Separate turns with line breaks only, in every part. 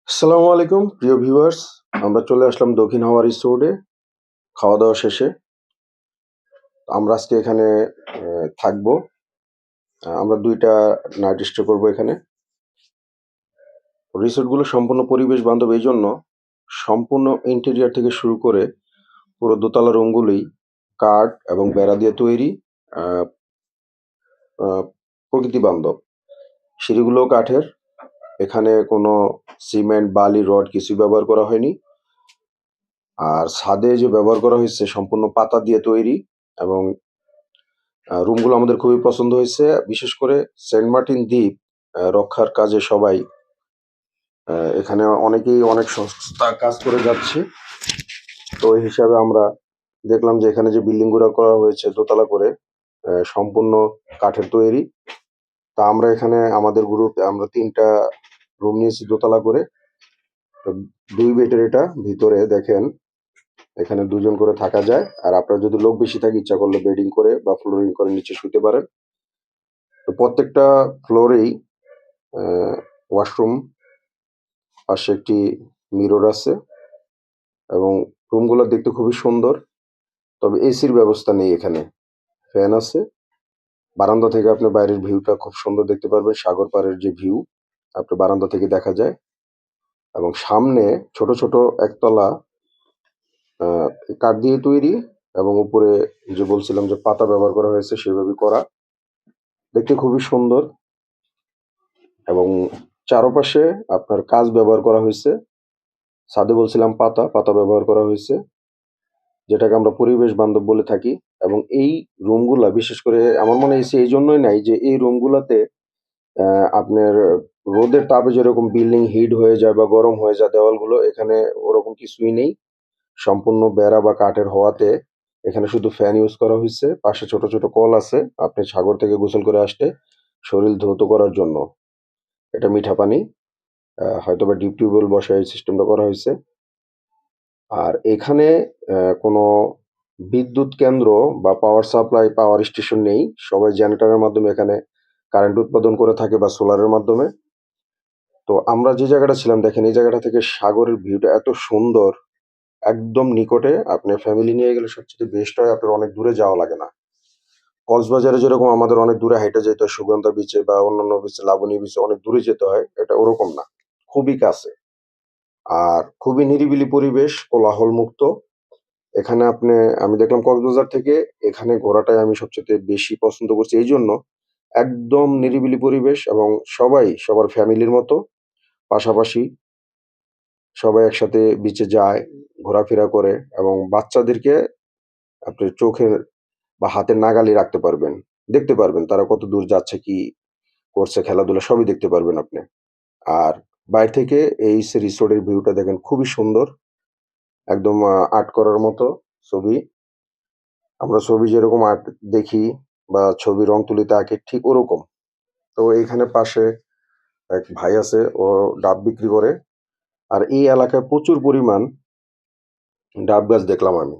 আসসালামু আলাইকুম প্রিয় ভিউয়ার্স। আমরা চলে আসলাম দক্ষিণ হাওয়া রিসোর্টে খাওয়া দাওয়া শেষে। আমরা আজকে এখানে থাকবো। আমরা ২টা নাইট স্টে করবো এখানে। রিসোর্টগুলো সম্পূর্ণ পরিবেশ বান্ধব এই জন্য সম্পূর্ণ ইন্টেরিয়র থেকে শুরু করে পুরো দোতলা রুমগুলোই কাঠ এবং বেড়া দিয়ে তৈরি, আ আ প্রকৃতি বান্ধব। সিঁড়িগুলোও কাঠের। এখানে কোনো সিমেন্ট, বালি, রড কিছুই ব্যবহার করা হয়নি। আর ছাদে যে ব্যবহার করা হয়েছে সম্পূর্ণ পাতা দিয়ে তৈরি এবং রুমগুলো আমাদের খুবই পছন্দ হয়েছে। বিশেষ করে সেন্ট মার্টিন দ্বীপ রক্ষার কাজে সবাই এখানে অনেকেই অনেক সংস্থা কাজ করে যাচ্ছে। তো ওই হিসাবে আমরা দেখলাম যে এখানে যে বিল্ডিং গুলো করা হয়েছে দোতলা করে, সম্পূর্ণ কাঠের তৈরি। তা আমরা এখানে আমাদের গ্রুপে আমরা ৩টা রুম নিয়েছি দোতলা করে। তো ২ বেডের এটা। ভিতরে দেখেন এখানে ২ জন করে থাকা যায়। আর আপনার যদি লোক বেশি থাকে ইচ্ছা করলে বেডিং করে বা ফ্লোরিং করে নিচে শুতে পারেন। তো প্রত্যেকটা ফ্লোরেই আ ওয়াশরুম, পাশে একটি মিরর আছে এবং রুমগুলো দেখতে খুবই সুন্দর। তবে এসির ব্যবস্থা নেই এখানে। ফ্যান আছে। বারান্দা থেকে আপনি বাইরের ভিউটা খুব সুন্দর দেখতে পারবেন। সাগর পাড়ের যে ভিউ আপনার বারান্দা থেকে দেখা যায় এবং সামনে ছোট, ছোট একতলা আ কাঠ দিয়ে তৈরি এবং উপরে যে বলছিলাম যে পাতা ব্যবহার করা হয়েছে সেভাবেই করা। দেখতে খুবই সুন্দর এবং চারপাশে আপনার কাঁচ ব্যবহার করা হইছে। ছাদে বলছিলাম পাতা, পাতা ব্যবহার করা হইছে। যেটাকে আমরা পরিবেশ বান্ধব বলে থাকি এবং এই রুমগুলা বিশেষ করে আমার মনে হয় এসি এই জন্যই নাই যে এই রুমগুলাতে আপনার রোদের তাপে যেরকম বিল্ডিং হিট হয়ে যায় বা গরম হয়ে যায় দেওয়ালগুলো এখানে ওরকম কিছুই নেই। সম্পূর্ণ বেড়া বা কাঠের হওয়াতে এখানে শুধু ফ্যান ইউজ করা হইছে। পাশে ছোট, ছোট কল আছে। আপনি সাগর থেকে গোসল করে আসলে শরীর ধৌত করার জন্য। এটা মিঠা পানি। হয়তোবা ডিপ টিউবওয়েল বসায় এই সিস্টেমটা করা হইছে। আর এখানে কোনো বিদ্যুৎ কেন্দ্র বা পাওয়ার সাপ্লাই, পাওয়ার স্টেশন নেই। সবাই জেনারেটরের মাধ্যমে এখানে কারেন্ট উৎপাদন করে থাকে বা সোলারের মাধ্যমে। তো আমরা যে জায়গাটা ছিলাম দেখেন এই জায়গাটা থেকে সাগরের ভিউটা এত সুন্দর, একদম নিকটে। আপনি ফ্যামিলি নিয়ে গেলে সবচেয়ে বেস্ট হয় আপনার অনেক দূরে যাওয়া লাগে না। কক্সবাজারে যেরকম আমাদের অনেক দূরে হাইটা যেতে হয় সুগন্ধা বিচে বা অন্যান্য বিচে, লাবণী বিচে অনেক দূরে যেতে হয়। এটা ওরকম না। খুবই কাছে। আর খুবই নিরিবিলি পরিবেশ, কোলাহল মুক্ত। এখানে আমি দেখলাম কক্সবাজার থেকে এখানে ঘোরাটাই আমি সবচাইতে বেশি পছন্দ করছি এইজন্য, একদম নিরিবিলি পরিবেশ এবং সবাই সবার ফ্যামিলির মতো। পাশাপাশি সবাই একসাথে বিচে যায়, ঘোরাফেরা করে এবং বাচ্চাদেরকে আপনি চোখের বা হাতের নাগালে রাখতে পারবেন। দেখতে পারবেন তারা কতদূর যাচ্ছে, কি করছে, খেলাধুলা সবই দেখতে পারবেন আপনি। আর বাইরে থেকে এই রিসোর্টের ভিউটা দেখেন খুবই সুন্দর। একদম আর্ট করার মতো ছবি। আমরা ছবি যেরকম আর্ট দেখি বা ছবি রং তুলিতে আঁকি ঠিক ওরকম। তো এইখানে পাশে এক ভাই আছে, ও ডাব বিক্রি করে। আর এই এলাকায় প্রচুর পরিমাণ ডাব গাছ দেখলাম আমি।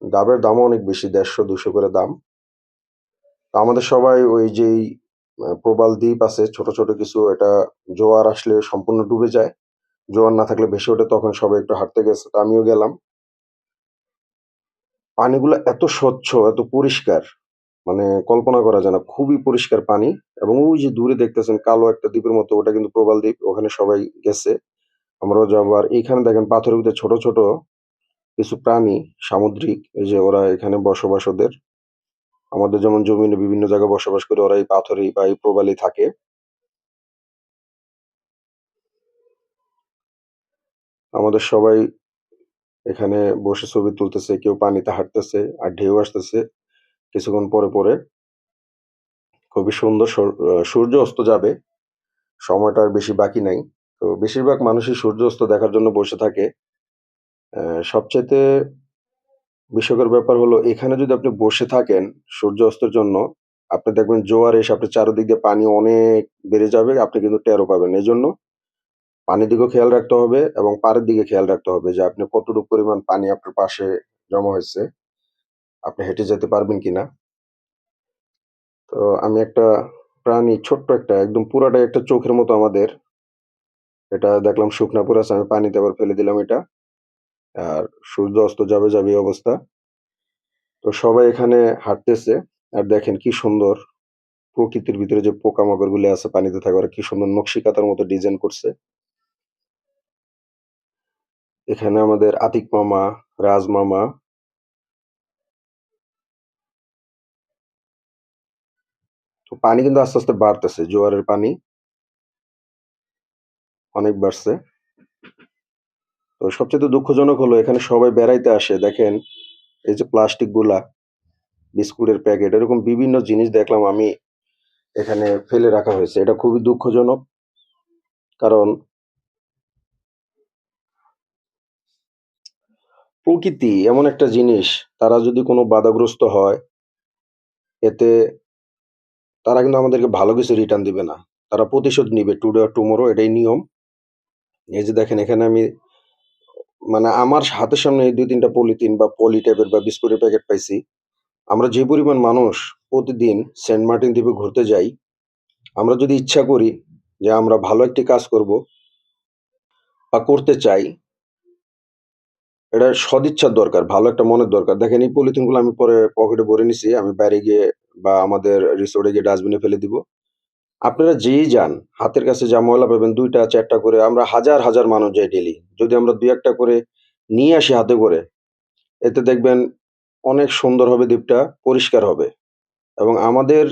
ডাবের দামও অনেক বেশি, ১৫০-২০০ করে দাম। তো আমাদের সবাই ওই যেই প্রবাল দ্বীপ আছে ছোট, ছোট কিছু, এটা জোয়ার আসলে সম্পূর্ণ ডুবে যায়। জোয়ার না থাকলে ভেসে ওঠে, তখন সবাই একটু হাঁটতে গেছে। তো আমিও গেলাম। পানিগুলা এত স্বচ্ছ, এত পরিষ্কার, মানে কল্পনা করা যায় না। খুবই পরিষ্কার পানি এবং ওই যে দূরে দেখতেছেন কালো একটা দ্বীপের মতো, ওটা কিন্তু প্রবাল দ্বীপ। ওখানে সবাই গেছে। আমরাও যাবো। আর এইখানে দেখেন পাথরের ভিতরে ছোট, ছোট কিছু প্রাণী সামুদ্রিক, এই যে ওরা এখানে বসবাস ওদের। আমাদের যেমন জমিনে বিভিন্ন জায়গায় বসবাস করে, ওরা এই পাথরেই বা এই প্রবালেই থাকে। আমাদের সবাই এখানে বসে ছবি তুলতেছে, কেউ পানিতে হাঁটতেছে আর ঢেউ আসতেছে কিছুক্ষণ পরে, পরে। খুবই সুন্দর সূর্য অস্ত যাবে। সময়টা আর বেশি বাকি নাই। তো বেশিরভাগ মানুষই সূর্য অস্ত দেখার জন্য বসে থাকে। সবচাইতে বিস্ময়কর ব্যাপার হলো এখানে যদি আপনি বসে থাকেন সূর্য অস্তের জন্য, আপনি দেখবেন জোয়ার এসে আপনার চারদিক দিয়ে পানি অনেক বেড়ে যাবে। আপনি কিন্তু টেরও পাবেন না। এজন্য পানির দিকেও খেয়াল রাখতে হবে এবং পাড়ের দিকে খেয়াল রাখতে হবে যে আপনি কতটুকু পরিমাণ পানি আপনার পাশে জমা হইছে। আপনি হেঁটে যেতে পারবেন কিনা। তো আমি একটা প্রাণী, ছোট্ট একটা, একদম পুরাটাই একটা চোখের মতো আমাদের। এটা দেখলাম শুকনা পড়ে আছে, আমি পানিতে আবার ফেলে দিলাম এটা। আর সূর্য অস্ত যাবে যাবে এই অবস্থা। তো সবাই এখানে হাঁটতেছে। আর দেখেন কি সুন্দর প্রকৃতির ভিতরে যে পোকামাকড় গুলো আছে পানিতে থাকে, ওরা কি সুন্দর নকশি কাঁথার মতো ডিজাইন করছে। এখানে আমাদের আতিক মামা, রাজ মামা। তো পানি কিন্তু আস্তে আস্তে বাড়তেছে, জোয়ারের পানি অনেক বাড়ছে। তো সবচেয়ে দুঃখজনক হলো এখানে সবাই বেড়াইতে আসে, দেখেন এই যে প্লাস্টিক গুলা, বিস্কুটের প্যাকেট, এরকম বিভিন্ন জিনিস দেখলাম আমি এখানে ফেলে রাখা হয়েছে। এটা খুবই দুঃখজনক, কারণ প্রকৃতি এমন একটা জিনিস, তারা যদি কোনো বাধাগ্রস্ত হয়, এতে তারা কিন্তু আমাদেরকে ভালো কিছু রিটার্ন দিবে না। তারা প্রতিশোধ নিবে টুডে অর টুমরো, এটাই নিয়ম। এই যে দেখেন এখানে আমি মানে আমার হাতের সামনে ২-৩ টা পলিথিন বা পলি টাইপের বা বিস্কুটের প্যাকেট পাইছি। আমরা যে পরিমাণ মানুষ প্রতিদিন সেন্ট মার্টিন দ্বীপে ঘুরতে যাই, আমরা যদি ইচ্ছা করি যে আমরা ভালো একটি কাজ করব বা করতে চাই, এটা সদিচ্ছার দরকার, ভালো একটা মনের দরকার। দেখেন এই পলিথিনগুলো আমি পরে পকেটে ভরে নিছি। আমি বাইরে গিয়ে বা আমাদের রিসোর্টে গিয়ে ডাস্টবিনে ফেলে দিব। আপনারা যেই যান, হাতের কাছে যা ময়লা পাবেন ২টা ৪টা করে, আমরা হাজার, হাজার মানুষ যাই ডেইলি। যদি আমরা ২-১টা করে নিয়ে আসি হাতে করে, এতে দেখবেন অনেক সুন্দর হবে দ্বীপটা, পরিষ্কার হবে। এবং আমাদের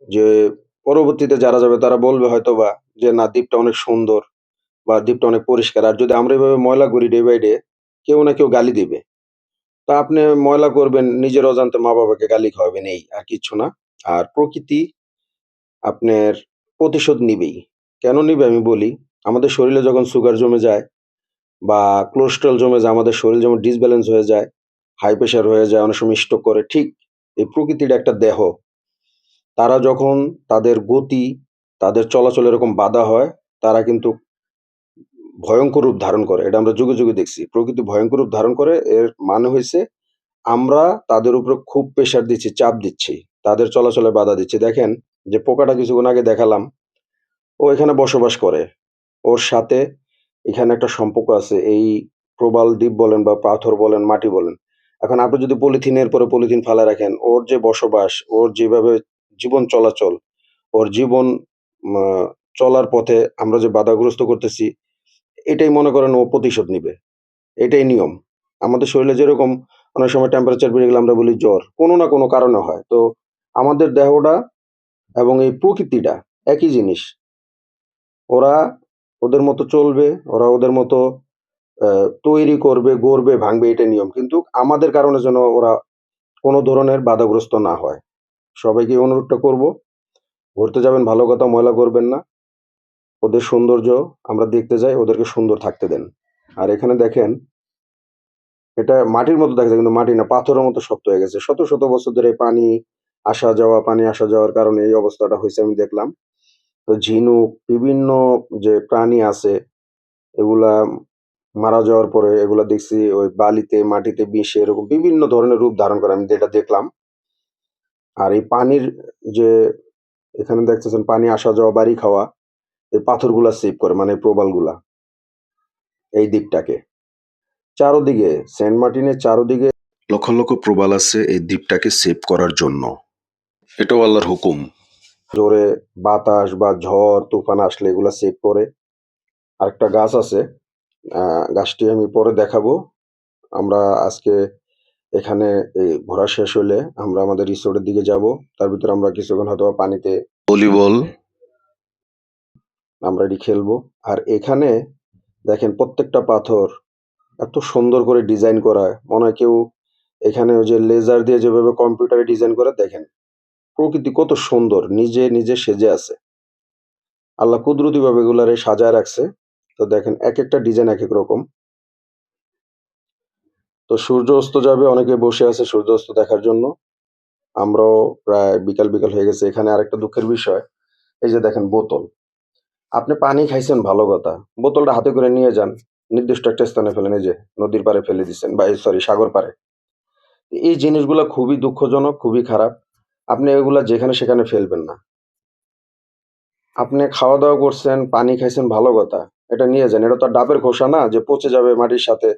যে পরবর্তীতে যারা যাবে তারা বলবে হয়তোবা যে, "না, দ্বীপটা অনেক সুন্দর বা দ্বীপটা অনেক পরিষ্কার।" আর যদি আমরা এভাবে ময়লা করি ডে বাই ডে, কেউ না কেউ গালি দিবে। তা আপনি ময়লা করবেন, নিজের অজান্তে মা-বাবাকে গালি খাওয়াবেন, এই আর কিচ্ছু না। আর প্রকৃতি আপনার প্রতিশোধ নিবেই। কেন নিবে আমি বলি, আমাদের শরীরে যখন সুগার জমে যায় বা কোলেস্টেরল জমে যায়, আমাদের শরীর যেমন ডিসব্যালেন্স হয়ে যায়, হাই প্রেশার হয়ে যায়, অনেক সময় স্ট্রোক করে, ঠিক এই প্রকৃতির একটা দেহ, তারা যখন তাদের গতি, তাদের চলাচলে এরকম বাধা হয়, তারা কিন্তু ভয়ংকর রূপ ধারণ করে। এটা আমরা যুগে, যুগে দেখছি। প্রকৃতি ভয়ংকর রূপ ধারণ করে, এর মানে হইছে আমরা তাদের উপরে খুব প্রেশার দিচ্ছি, চাপ দিচ্ছি। তাদের চলাচলে বাধা দিচ্ছি। দেখেন যে পোকাটা কিছুক্ষণ আগে দেখালাম, ও এখানে বসবাস করে। ওর সাথে এখানে একটা সম্পর্ক আছে। এই প্রবাল দ্বীপ বলেন বা পাথর বলেন, মাটি বলেন। এখন আপনি যদি পলিথিনের পরে পলিথিন ফালায় রাখেন, ওর যে বসবাস, ওর যেভাবে জীবন চলাচল, ওর জীবন মা চলার পথে আমরা যে বাধাগ্রস্ত করতেছি, এটাই মনে করেন ও প্রতিশোধ নিবে। এটাই নিয়ম। আমাদের শরীরে যেরকম অনেক সময় টেম্পারেচার বেড়ে গেলে আমরা বলি জ্বর, কোনো না কোনো কারণে হয়। তো আমাদের দেহটা এবং এই প্রকৃতিটা একই জিনিস। ওরা ওদের মতো চলবে, ওরা ওদের মতো তৈরি করবে, গড়বে, ভাঙবে, এটাই নিয়ম। কিন্তু আমাদের কারণে যেন ওরা কোনো ধরনের বাধাগ্রস্ত না হয়। সবাইকে এই অনুরোধটা করব, ঘুরতে যাবেন ভালো কথা, ময়লা করবেন না। ওদের সৌন্দর্য আমরা দেখতে যাই, ওদেরকে সুন্দর থাকতে দেন। আর এখানে দেখেন, এটা মাটির মতো দেখা যায় কিন্তু মাটি না, পাথরের মতো শক্ত হয়ে গেছে। শত, শত বছর ধরে পানি আসা যাওয়ার কারণে এই অবস্থাটা হইছে আমি দেখলাম। তো ঝিনুক, বিভিন্ন যে প্রাণী আছে, এগুলা মারা যাওয়ার পরে এগুলা দেখছি ওই বালিতে, মাটিতে মিশে এরকম বিভিন্ন ধরনের রূপ ধারণ করে, আমি যেটা দেখলাম। আর এই পানির যে এখানে দেখতেছেন পানি আসা যাওয়া, বাড়ি খাওয়া, এই পাথরগুলা সেভ করে, মানে প্রবালগুলা এই দ্বীপটাকে। চারোদিকে সেন্ট মার্টিনের চারোদিকে লক্ষ লক্ষ প্রবাল আছে এই দ্বীপটাকে সেভ করার জন্য। এটাও আল্লাহর হুকুম। জোরে বাতাস বা ঝড় তুফান আসলে এগুলা সেভ করে। আরেকটা গাছ আছে, গাছটি আমি পরে দেখাবো। আমরা আজকে এখানে এই ঘোরা শেষ হলে আমরা আমাদের রিসোর্টের দিকে যাব। তার ভিতরে আমরা কিছুক্ষণ হয়তোবা পানিতে ভলিবল আমরা এটি খেলবো। আর এখানে দেখেন প্রত্যেকটা পাথর এত সুন্দর করে ডিজাইন করা, মনে হয় কেউ এখানে ওই যে লেজার দিয়ে যেভাবে কম্পিউটারে ডিজাইন করে, দেখেন প্রকৃতি কত সুন্দর, নিজে নিজে সেজে আছে। আল্লাহ কুদরতিভাবে এগুলারে সাজায় রাখছে। তো দেখেন একেকটা ডিজাইন একেক রকম। তো সূর্য অস্ত যাবে, অনেকে বসে আছে সূর্য অস্ত দেখার জন্য। আমরাও প্রায় বিকাল, বিকাল হয়ে গেছে। এখানে আরেকটা দুঃখের বিষয়, এই যে দেখেন বোতল। আপনি পানি খাইছেন ভালো কথা। বোতলটা হাতে করে নিয়ে যান। নির্দিষ্ট একটা স্থানে ফেলেন, এই যে নদীর পাড়ে ফেলে দিছেন বা সরি সাগর পাড়ে। এই জিনিসগুলা খুবই দুঃখজনক, খুবই খারাপ। আপনি এগুলা যেখানে সেখানে ফেলবেন না। আপনি খাওয়া-দাওয়া করছেন, পানি খাইছেন ভালো কথা। এটা নিয়ে যান। এটা তো আর ডাবের খোসা না যে পচে যাবে মাটির সাথে।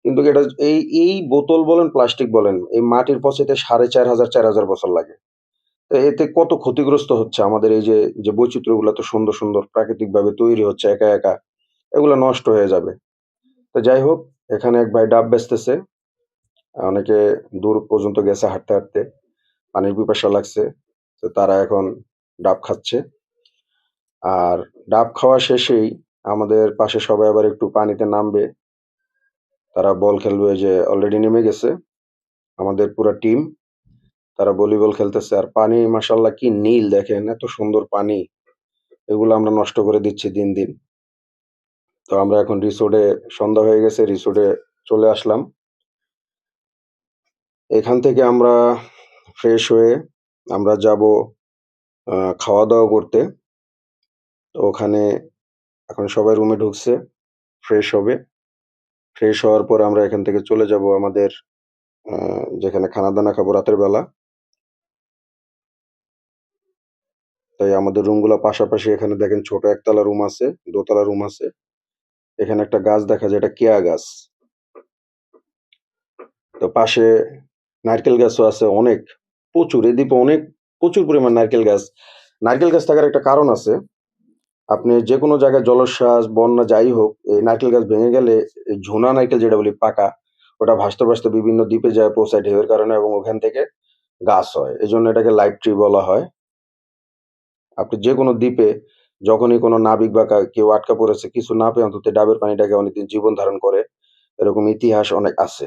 কিন্তু এটা এই বোতল বলেন, প্লাস্টিক বলেন, এই মাটির পচাইতে ৪,৫০০ ৪,০০০ বছর লাগে। তো এতে কত ক্ষতিগ্রস্ত হচ্ছে আমাদের এই যে বৈচিত্র্যগুলো এত সুন্দর, সুন্দর প্রাকৃতিকভাবে তৈরি হচ্ছে একা, একা। এগুলো নষ্ট হয়ে যাবে। তো যাই হোক, এখানে এক ভাই ডাব বেচতেছে। অনেকে দূর পর্যন্ত গেছে হাঁটতে, হাঁটতে। পানির পিপাসা লাগছে। তো তারা এখন ডাব খাচ্ছে। আর ডাব খাওয়া শেষেই আমাদের পাশে সবাই আবার একটু পানিতে নামবে। তারা বল খেলবে, ওই যে অলরেডি নেমে গেছে আমাদের পুরা টিম। তারা ভলিবল খেলতেছে। আর পানি মাশাআল্লাহ কি নীল দেখেন, এত সুন্দর পানি। এগুলো আমরা নষ্ট করে দিচ্ছি দিন, দিন। তো আমরা এখন রিসোর্টে সন্ধ্যা হয়ে গেছে, রিসোর্টে চলে আসলাম। এখান থেকে আমরা ফ্রেশ হয়ে আমরা যাবো খাওয়া-দাওয়া করতে। তো ওখানে এখন সবাই রুমে ঢুকছে, ফ্রেশ হবে। ফ্রেশ হওয়ার পর আমরা এখান থেকে চলে যাবো আমাদের যেখানে খানা-দানা খাবো রাতের বেলা। তাই আমাদের রুমগুলা পাশাপাশি। এখানে দেখেন ছোট একতলা রুম আছে, দোতলা রুম আছে। এখানে একটা গাছ দেখা যায়, এটা কেয়া গাছ। তো পাশে নারকেল গাছও আছে অনেক, প্রচুর। এই দ্বীপে অনেক প্রচুর পরিমাণ নারকেল গাছ। নারকেল গাছ থাকার একটা কারণ আছে। আপনি যেকোনো জায়গায় জলোচ্ছ্বাস, বন্যা যাই হোক, এই নারকেল গাছ ভেঙে গেলে এই ঝুনা নারকেল যেটা বলি পাকা, ওটা ভাসতে, ভাসতে বিভিন্ন দ্বীপে যায় পৌঁছায় ঢেউয়ের কারণে এবং ওখান থেকে গাছ হয়। এজন্য এটাকে লাইফ ট্রি বলা হয়। আপনি যেকোনো দ্বীপে যখনই কোনো নাবিক বা কেউ আটকা পড়েছে, কিছু না পেয়ে অন্তত ডাবের পানিটাকে অনেকদিন জীবন ধারণ করে। এরকম ইতিহাস অনেক আছে।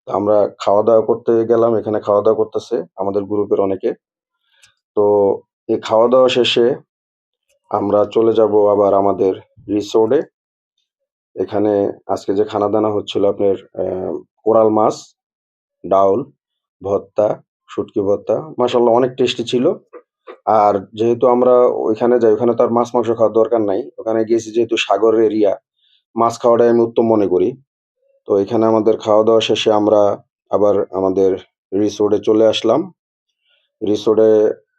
তো আমরা খাওয়া-দাওয়া করতে গেলাম। এখানে খাওয়া-দাওয়া করতেছে আমাদের গ্রুপের অনেকে। তো এই খাওয়া-দাওয়া শেষে আমরা চলে যাবো আবার আমাদের রিসোর্টে। এখানে আজকে যে খানা-দানা হচ্ছিল আপনার কোরাল মাছ, ডাউল, ভর্তা, শুটকি ভর্তা। মাশাআল্লাহ অনেক টেস্টি ছিল। আর যেহেতু আমরা ওইখানে যাই, ওখানে তো আর মাছ-মাংস খাওয়ার দরকার নাই। ওখানে গেছি যেহেতু সাগরের এরিয়া, মাছ খাওয়াটাই আমি উত্তম মনে করি। তো এখানে আমাদের খাওয়া-দাওয়া শেষে আমরা আবার আমাদের রিসোর্টে চলে আসলাম। রিসোর্টে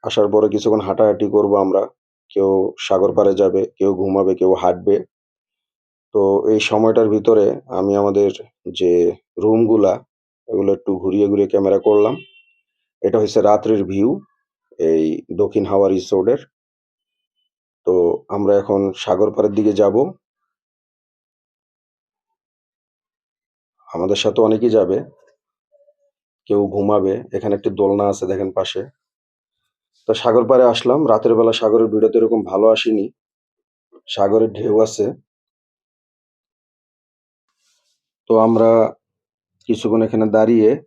আসার পরে কিছুক্ষণ হাঁটাহাঁটি করবো আমরা। কেউ সাগর পাড়ে যাবে, কেউ ঘুমাবে, কেউ হাঁটবে। তো এই সময়টার ভিতরে আমি আমাদের যে রুমগুলা, এগুলো একটু ঘুরিয়ে, ঘুরিয়ে ক্যামেরা করলাম। এটা হইছে রাত্রের ভিউ এই দক্ষিণ হাওয়া রিসোর্টের। তো আমরা এখন সাগর পাড়ের দিকে যাবো। আমাদের সাথে অনেকেই যাবে। কেউ ঘুমাবে। এখানে একটি দোলনা আছে দেখেন পাশে। তো সাগর পাড়ে আসলাম। রাতের বেলা সাগরের ভিউটা তো এরকম ভালো আসেনি। সাগরের ঢেউ আছে। তো আমরা কিছুক্ষণ এখানে দাঁড়িয়ে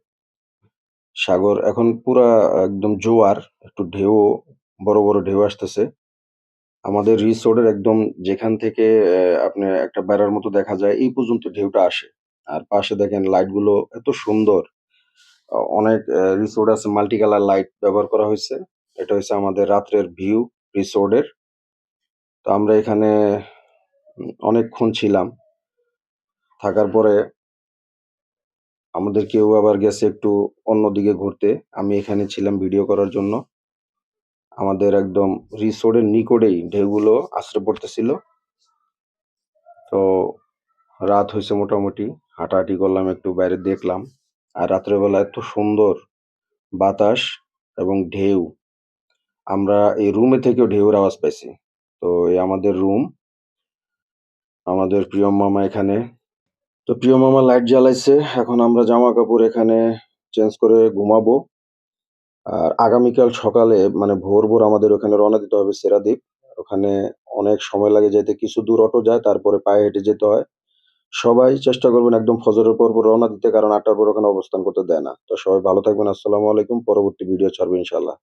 সাগর এখন পুরা একদম জোয়ার, একটু ঢেউ, বড়, বড় ঢেউ আসতেছে। আমাদের রিসোর্টের একদম যেখান থেকে আপনি একটা বেড়ার মতো দেখা যায়, এই পর্যন্ত ঢেউটা আসে। আর পাশে দেখেন লাইটগুলো এত সুন্দর। অনেক রিসোর্ট আছে মাল্টি কালার লাইট ব্যবহার করা হয়েছে। এটা হচ্ছে আমাদের রাত্রের ভিউ রিসোর্টের। তো আমরা এখানে অনেকক্ষণ ছিলাম। থাকার পরে আমাদের কেউ আবার গেছে একটু অন্যদিকে ঘুরতে। আমি এখানে ছিলাম ভিডিও করার জন্য। আমাদের একদম রিসোর্টের নিকটেই ঢেউগুলো আছড়ে পড়তেছিল। তো রাত হইছে মোটামুটি। হাঁটাহাঁটি করলাম, একটু বাইরে দেখলাম। আর রাত্রের বেলা এত সুন্দর বাতাস এবং ঢেউ। আমরা এই রুমে থেকেও ঢেউয়ের আওয়াজ পাইছি। তো এই আমাদের রুম। আমাদের প্রিয় মামা এখানে। তো প্রিয় মামা লাইট জ্বালাইছে। এখন আমরা জামা-কাপড় এখানে চেঞ্জ করে ঘুমাবো। আর আগামীকাল সকালে মানে ভোর, ভোর আমাদের ওখানে রওনা দিতে হবে সেরাদ্বীপ। ওখানে অনেক সময় লাগে যেতে। কিছু দূর অটো যায়, তারপরে পায়ে হেঁটে যেতে হয়। সবাই চেষ্টা করবেন একদম ফজরের পর, পর রওনা দিতে, কারণ ৮ টার পর ওখানে অবস্থান করতে দেয় না। তো সবাই ভালো থাকবেন। আসসালামু আলাইকুম। পরবর্তী ভিডিও ছাড়বো ইনশাআল্লাহ।